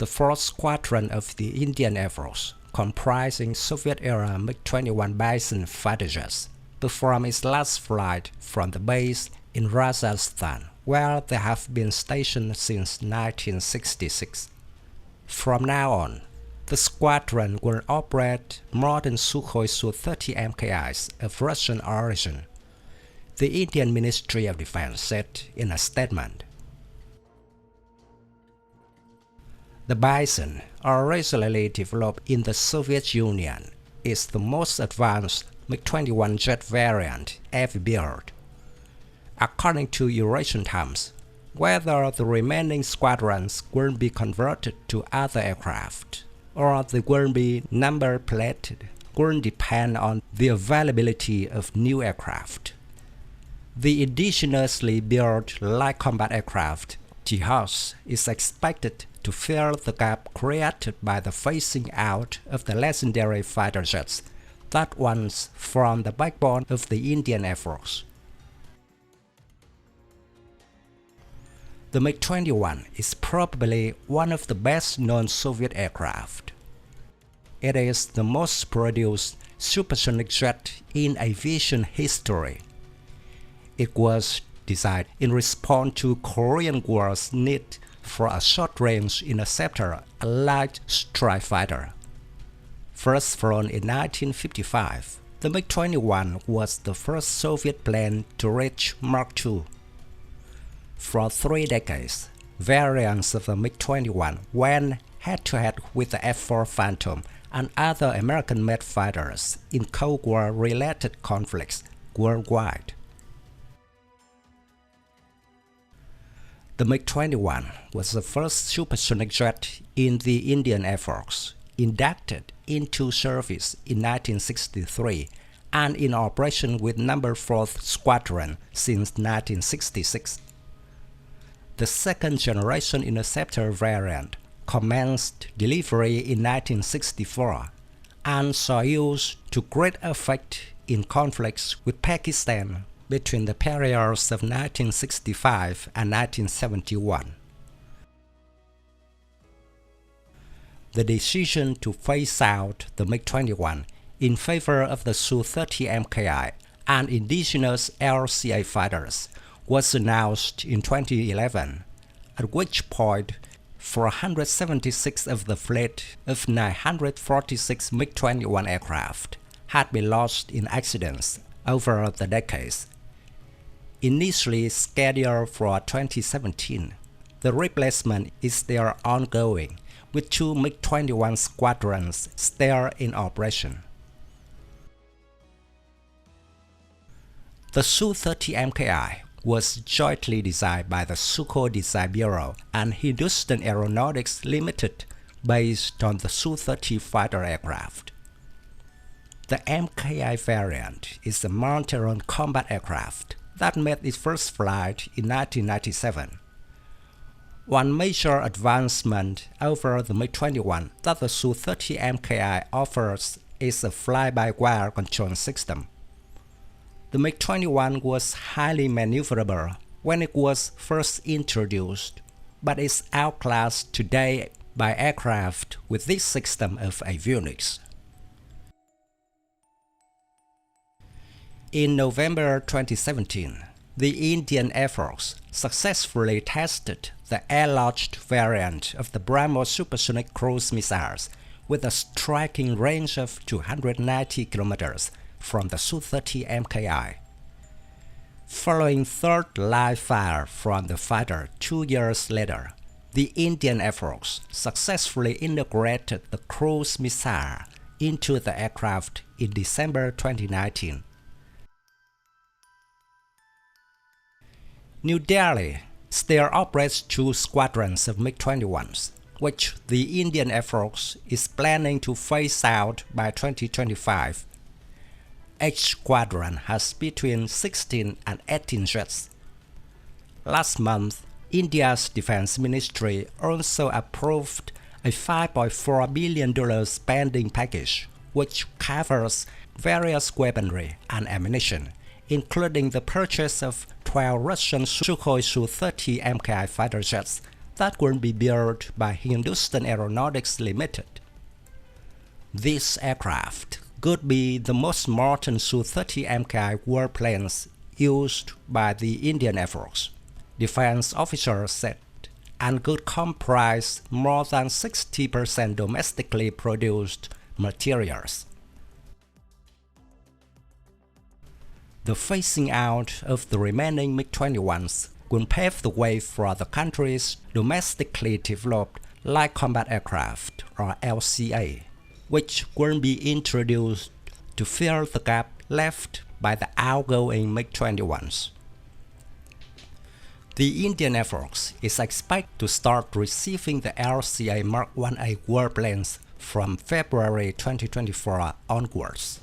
the 4th Squadron of the Indian Air Force, comprising Soviet-era MiG-21 Bison fighter jets, performed its last flight from the base in Rajasthan, where they have been stationed since 1966. From now on, the squadron will operate modern Sukhoi Su-30 MKIs of Russian origin, the Indian Ministry of Defense said in a statement. The Bison, originally developed in the Soviet Union, is the most advanced MiG-21 jet variant ever built. According to Eurasian Times, whether the remaining squadrons will be converted to other aircraft or they will be number-plated will depend on the availability of new aircraft. The indigenously built light combat aircraft, Jihad, is expected to fill the gap created by the phasing out of the legendary fighter jets that once formed the backbone of the Indian Air Force. The MiG-21 is probably one of the best-known Soviet aircraft. It is the most produced supersonic jet in aviation history. It was designed in response to Korean War's need for a short-range interceptor, a light strike fighter. First flown in 1955, the MiG-21 was the first Soviet plane to reach Mach 2. For 3 decades, variants of the MiG-21 went head-to-head with the F-4 Phantom and other American-made fighters in Cold War-related conflicts worldwide. The MiG-21 was the first supersonic jet in the Indian Air Force, inducted into service in 1963 and in operation with No. 4th Squadron since 1966. The second-generation interceptor variant commenced delivery in 1964 and saw use to great effect in conflicts with Pakistan between the periods of 1965 and 1971. The decision to phase out the MiG-21 in favor of the Su-30 MKI and indigenous LCA fighters was announced in 2011, at which point 476 of the fleet of 946 MiG-21 aircraft had been lost in accidents over the decades. Initially scheduled for 2017, the replacement is still ongoing, with 2 MiG-21 squadrons still in operation. The Su-30 MKI was jointly designed by the Sukhoi Design Bureau and Hindustan Aeronautics Limited based on the Su-30 fighter aircraft. The MKI variant is a mounted-on combat aircraft that made its first flight in 1997. One major advancement over the MiG-21 that the Su-30 MKI offers is a fly-by-wire control system. The MiG-21 was highly maneuverable when it was first introduced, but is outclassed today by aircraft with this system of avionics. In November 2017, the Indian Air Force successfully tested the air-launched variant of the BrahMos supersonic cruise missiles with a striking range of 290 km from the Su-30 MKI. Following third live fire from the fighter 2 years later, the Indian Air Force successfully integrated the cruise missile into the aircraft in December 2019. New Delhi still operates 2 squadrons of MiG-21s, which the Indian Air Force is planning to phase out by 2025. Each squadron has between 16 and 18 jets. Last month, India's Defense Ministry also approved a $5.4 billion spending package, which covers various weaponry and ammunition, including the purchase of 12 Russian Sukhoi Su-30 MKI fighter jets that will be built by Hindustan Aeronautics Limited. These aircraft could be the most modern Su-30 MKI warplanes used by the Indian Air Force, defense officers said, and could comprise more than 60% domestically produced materials. The phasing out of the remaining MiG-21s will pave the way for the country's domestically developed light combat aircraft, or LCA, which will be introduced to fill the gap left by the outgoing MiG-21s. The Indian Air Force is expected to start receiving the LCA Mark 1A warplanes from February 2024 onwards.